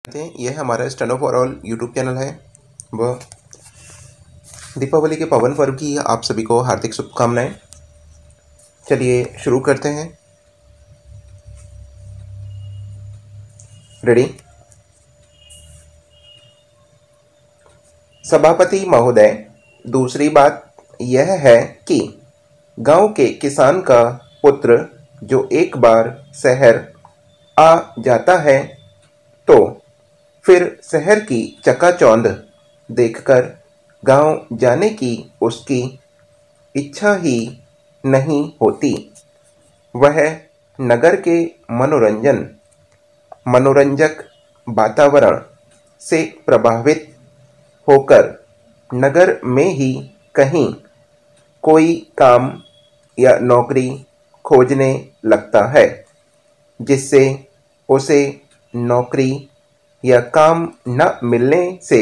यह हमारा stand up for all YouTube channel है। वह दीपावली के पावन पर्व की आप सभी को हार्दिक शुभकामनाएं। चलिए शुरू करते हैं। रेडी। सभापति महोदय, दूसरी बात यह है कि गांव के किसान का पुत्र जो एक बार शहर आ जाता है तो फिर शहर की चकाचौंध देखकर गांव जाने की उसकी इच्छा ही नहीं होती। वह नगर के मनोरंजक वातावरण से प्रभावित होकर नगर में ही कहीं कोई काम या नौकरी खोजने लगता है, जिससे उसे नौकरी या काम न मिलने से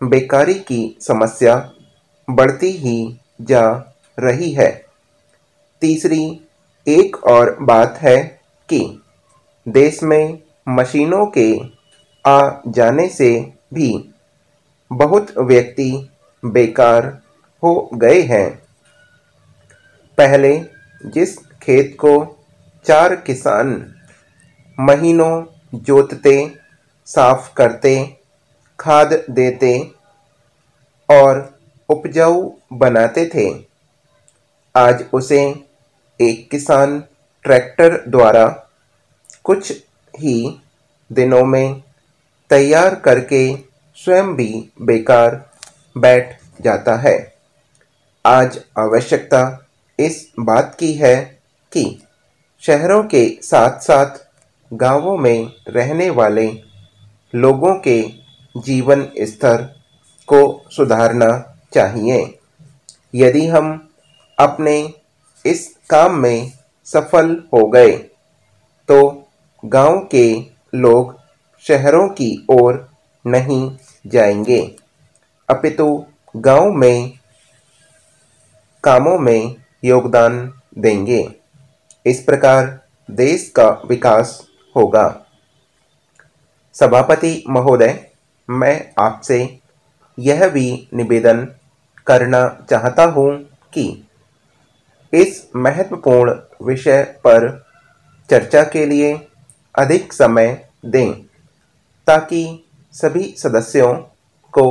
बेकारी की समस्या बढ़ती ही जा रही है। तीसरी एक और बात है कि देश में मशीनों के आ जाने से भी बहुत व्यक्ति बेकार हो गए हैं। पहले जिस खेत को 4 किसान महीनों जोतते, साफ करते, खाद देते और उपजाऊ बनाते थे, आज उसे एक किसान ट्रैक्टर द्वारा कुछ ही दिनों में तैयार करके स्वयं भी बेकार बैठ जाता है। आज आवश्यकता इस बात की है कि शहरों के साथ साथ गांवों में रहने वाले लोगों के जीवन स्तर को सुधारना चाहिए। यदि हम अपने इस काम में सफल हो गए तो गांव के लोग शहरों की ओर नहीं जाएंगे, अपितु गांव में कामों में योगदान देंगे। इस प्रकार देश का विकास होगा। सभापति महोदय, मैं आपसे यह भी निवेदन करना चाहता हूं कि इस महत्वपूर्ण विषय पर चर्चा के लिए अधिक समय दें, ताकि सभी सदस्यों को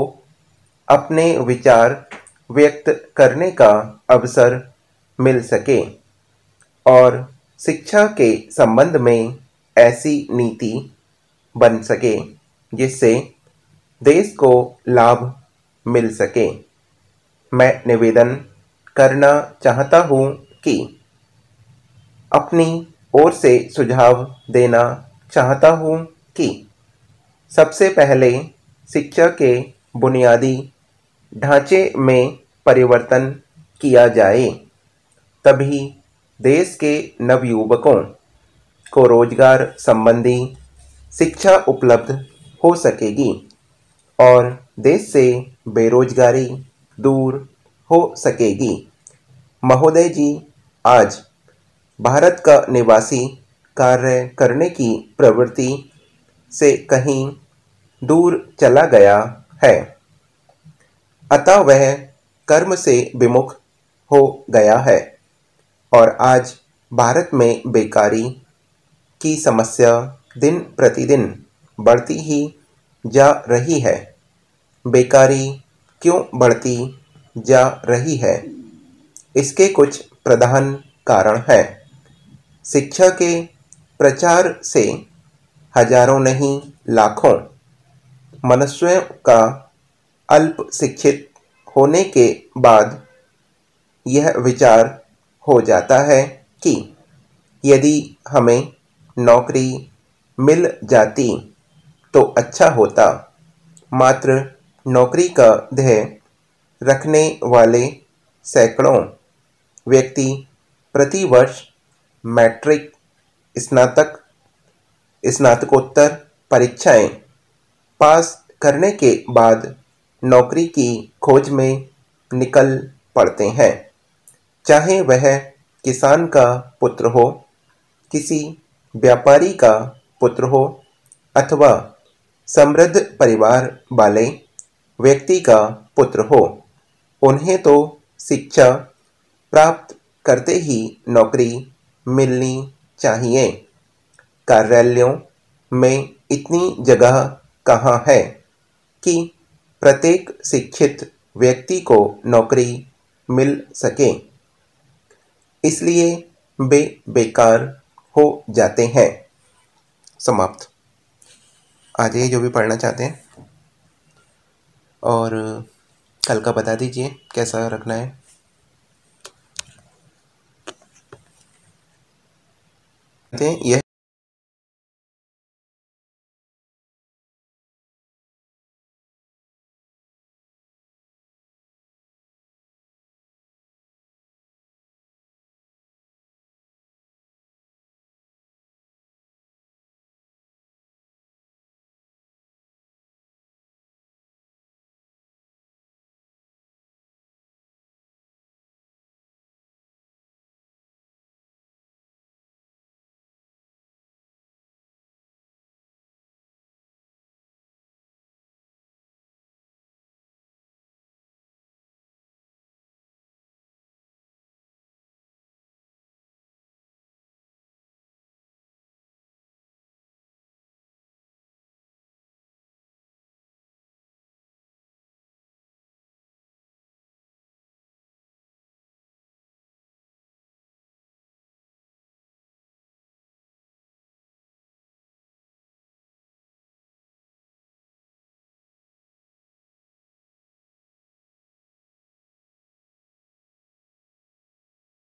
अपने विचार व्यक्त करने का अवसर मिल सके और शिक्षा के संबंध में ऐसी नीति बन सके जिससे देश को लाभ मिल सके। मैं निवेदन करना चाहता हूं कि अपनी ओर से सुझाव देना चाहता हूं कि सबसे पहले शिक्षा के बुनियादी ढांचे में परिवर्तन किया जाए, तभी देश के नवयुवकों को रोजगार संबंधी शिक्षा उपलब्ध हो सकेगी और देश से बेरोजगारी दूर हो सकेगी। महोदय जी, आज भारत का निवासी कार्य करने की प्रवृत्ति से कहीं दूर चला गया है, अतः वह कर्म से विमुख हो गया है और आज भारत में बेकारी की समस्या दिन प्रतिदिन बढ़ती ही जा रही है। बेकारी क्यों बढ़ती जा रही है? इसके कुछ प्रधान कारण हैं। शिक्षा के प्रचार से हजारों नहीं लाखों मनुष्यों का अल्प शिक्षित होने के बाद यह विचार हो जाता है कि यदि हमें नौकरी मिल जाती तो अच्छा होता। मात्र नौकरी का ध्येय रखने वाले सैकड़ों व्यक्ति प्रति वर्ष मैट्रिक, स्नातक, स्नातकोत्तर परीक्षाएं पास करने के बाद नौकरी की खोज में निकल पड़ते हैं। चाहे वह किसान का पुत्र हो, किसी व्यापारी का पुत्र हो अथवा समृद्ध परिवार वाले व्यक्ति का पुत्र हो। उन्हें तो शिक्षा प्राप्त करते ही नौकरी मिलनी चाहिए। कार्यालयों में इतनी जगह कहाँ है कि प्रत्येक शिक्षित व्यक्ति को नौकरी मिल सके, इसलिए वे बेकार हो जाते हैं। समाप्त। आज ये जो भी पढ़ना चाहते हैं और कल का बता दीजिए कैसा रखना है। यह